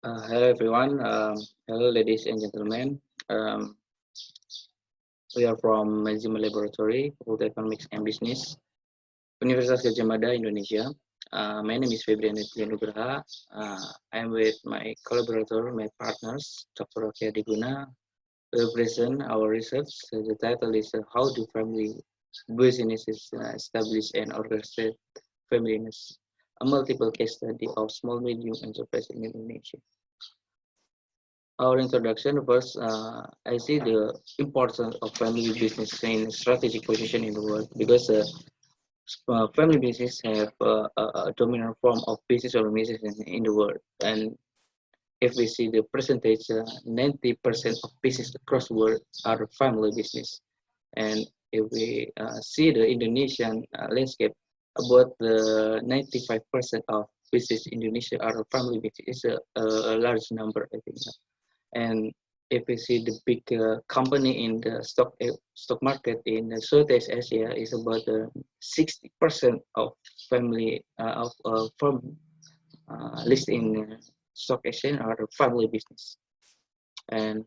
Hello everyone. Hello ladies and gentlemen. Um, we are from Management Laboratory, Faculty of Economics and Business, Universitas Gadjah Mada, Indonesia. My name is Febrian and Nugraha. I'm with my collaborator, my partners, Dr. Adiguna. We present our research. The title is How Do Family Businesses Establish and Orchestrate Familiness? A multiple case study of small medium enterprise in Indonesia. Our introduction first, I see the importance of family business in strategic position in the world because family business have a dominant form of business organization in the world. And if we see the percentage, 90% of business across the world are family business. And if we see the Indonesian landscape, about the 95% of business in Indonesia are family business. It's a large number, I think. And if we see the big company in the stock market in Southeast Asia is about 60% of family of firm listed in stock exchange are family business. And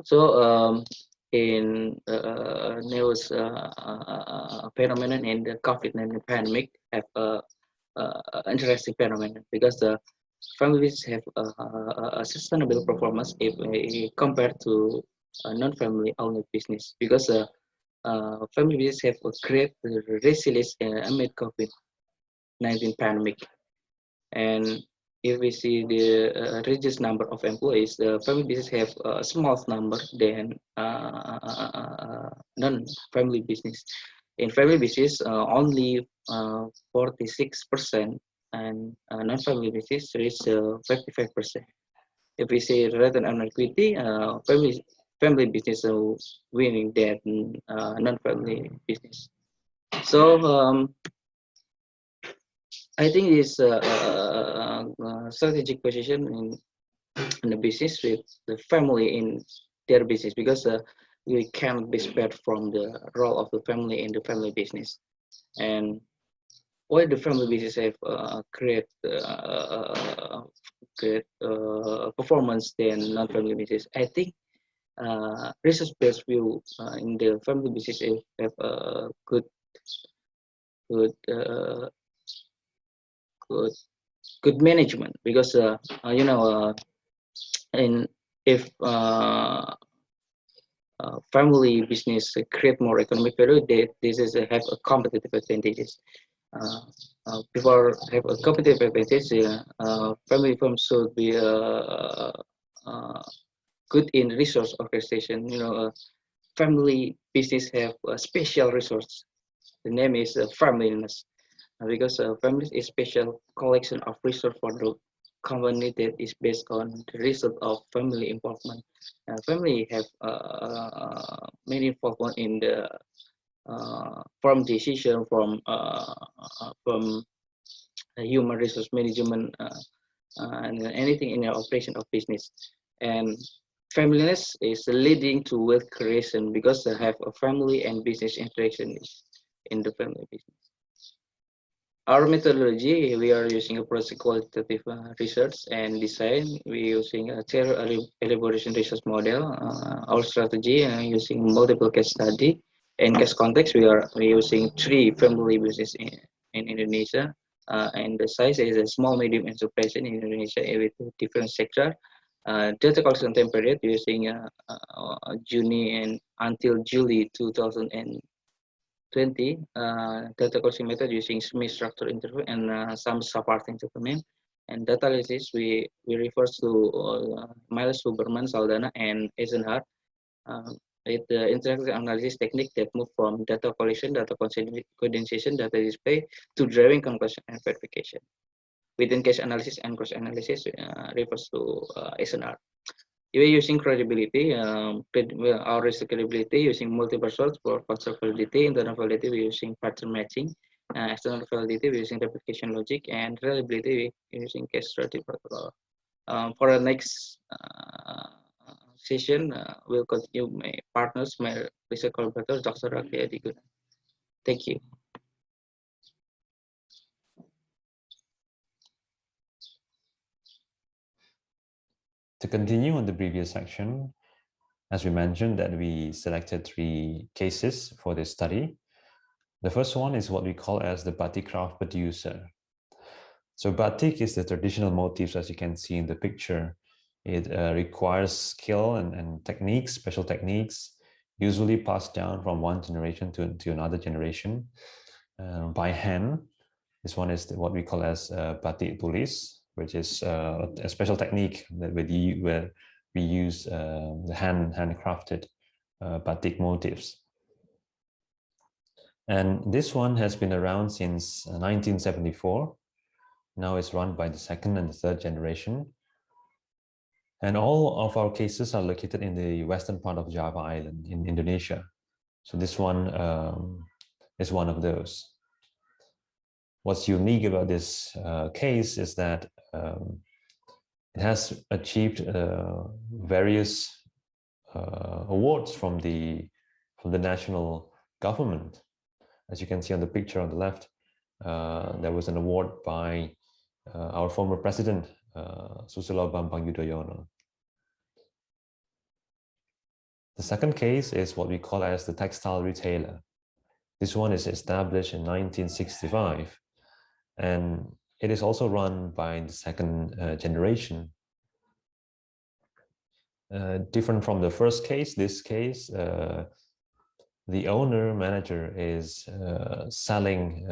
so in news phenomenon in the COVID-19 pandemic have interesting phenomenon because the families have a sustainable performance if compared to non-family owned business because family business have a great resilience amid COVID-19 pandemic. And if we see the reduced number of employees, the family business have a small number than non-family business. In family business, only 46%, and non-family business reach 55%. If we say return on equity, family business winning than non-family business. So I think this strategic position in the business with the family in their business because we cannot be spared from the role of the family in the family business. And why the family business have great performance than non-family business? I think research-based view in the family business have a good uh, good good management because in if family business create more economic value, this is have a competitive advantages. Before have a competitive advantage, family firms should be good in resource orchestration. Family business have a special resource. The name is Familiness because family is special collection of resource for the company that is based on the result of family involvement. Family have many involvement in the from decision from human resource management and anything in the operation of business. And familiness is leading to wealth creation because they have a family and business interaction in the family business. Our methodology, we are using a process qualitative research and design. We're using a theory elaboration research model. Our strategy using multiple case study. In case context, we're using 3 family business in Indonesia. And the size is a small, medium enterprise in Indonesia with different sector. Data collection time period using June and until July 2020 data collection method using semi-structured interview and some supporting document. And data analysis, we refer to Miles Huberman, Saldana, and Eisenhardt. With the interactive analysis technique that move from data collection, data condensation, data display to drawing, conclusion, and verification. Within case analysis and cross analysis refers to Eisenhardt. We're using credibility, our risk credibility using multiple sources for factor validity, internal validity we're using pattern matching, external validity we're using replication logic, and reliability we're using case study protocol. For the next session, we'll continue my partners, my research collaborator, Dr. Adiguna. Thank you. To continue on the previous section, as we mentioned that we selected 3 cases for this study. The first one is what we call as the batik craft producer. So batik is the traditional motifs, as you can see in the picture. It requires skill and techniques, special techniques, usually passed down from one generation to another generation by hand. This one is what we call as batik tulis, which is a special technique that where we use the handcrafted batik motifs. And this one has been around since 1974. Now it's run by the 2nd and the 3rd generation. And all of our cases are located in the western part of Java Island in Indonesia. So this one is one of those. What's unique about this case is that it has achieved various awards from the national government. As you can see on the picture on the left, there was an award by our former president, Susilo Bambang Yudhoyono. The second case is what we call as the Textile Retailer. This one is established in 1965, and it is also run by the 2nd generation. Different from the first case, this case, the owner-manager is selling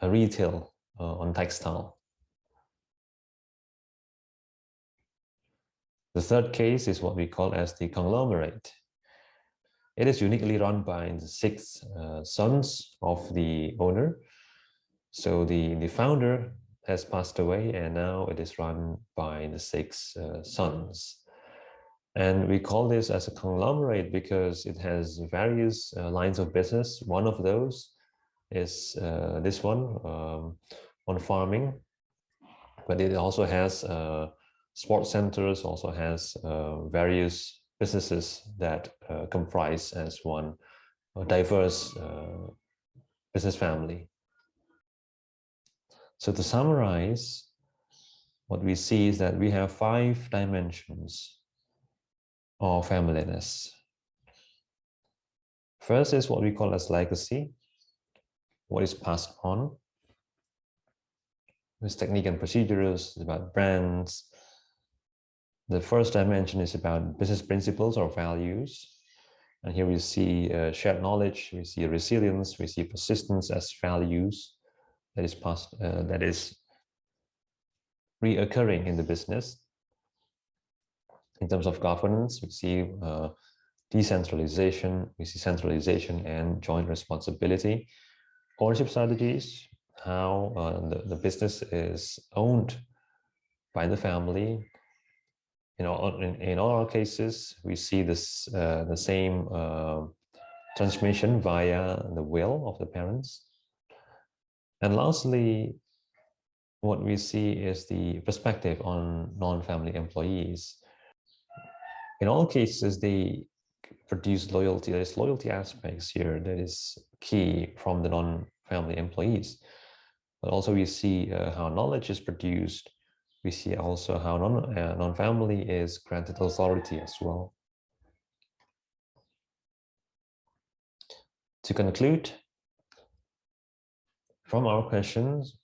a retail on textile. The third case is what we call as the Conglomerate. It is uniquely run by the 6 sons of the owner. So the founder has passed away, and now it is run by the 6 sons. And we call this as a conglomerate because it has various lines of business. One of those is this one on farming, but it also has sports centers, also has various businesses that comprise as one diverse business family. So to summarize, what we see is that we have 5 dimensions of familyness. First is what we call as legacy, what is passed on. This technique and procedures is about brands. The first dimension is about business principles or values. And here we see shared knowledge, we see resilience, we see persistence as values that is passed, that is reoccurring in the business. In terms of governance, we see decentralization, we see centralization and joint responsibility. Ownership strategies, how the business is owned by the family. In all our cases, we see this the same transmission via the will of the parents. And lastly, what we see is the perspective on non-family employees. In all cases, they produce loyalty. There's loyalty aspects here that is key from the non-family employees. But also we see how knowledge is produced. We see also how non-family is granted authority as well. To conclude, from our questions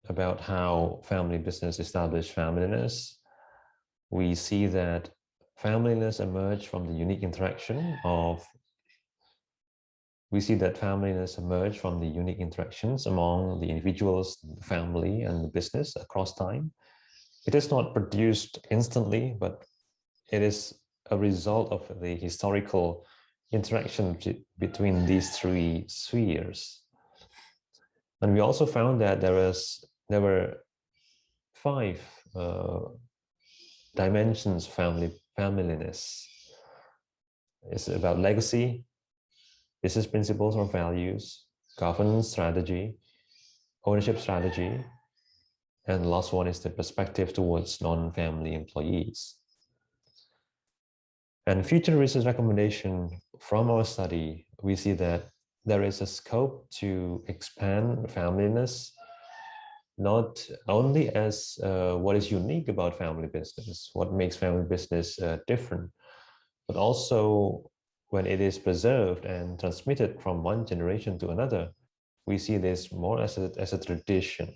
about how family business established familyness, we see that familyness emerged from the unique interaction of, the unique interactions among the individuals, the family, and the business across time. It is not produced instantly, but it is a result of the historical interaction between these 3 spheres. And we also found that there were 5 dimensions of familyness. It's about legacy, business principles or values, governance strategy, ownership strategy, and the last one is the perspective towards non-family employees. And future research recommendation from our study, we see that there is a scope to expand familyness not only as what is unique about family business, what makes family business different, but also when it is preserved and transmitted from one generation to another, we see this more as a tradition.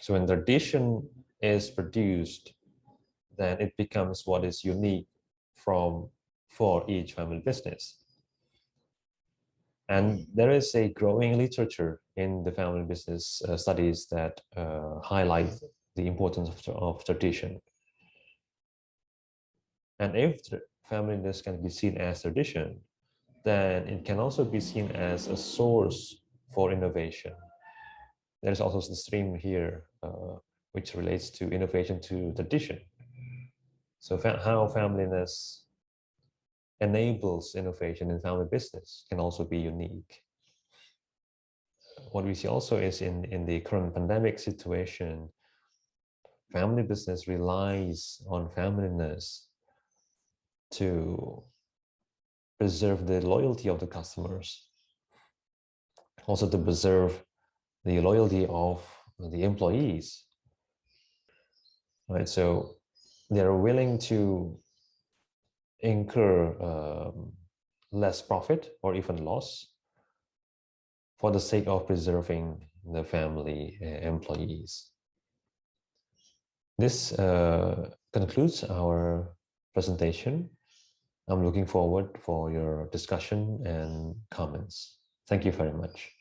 So when tradition is produced, then it becomes what is unique for each family business. And there is a growing literature in the family business studies that highlight the importance of tradition. And if family business can be seen as tradition, then it can also be seen as a source for innovation. There's also the stream here, which relates to innovation to tradition. So how familyness enables innovation in family business can also be unique. What we see also is in the current pandemic situation, family business relies on familyness to preserve the loyalty of the customers, also to preserve the loyalty of the employees, right? So they're willing to incur less profit or even loss for the sake of preserving the family employees. This concludes our presentation. I'm looking forward for your discussion and comments. Thank you very much.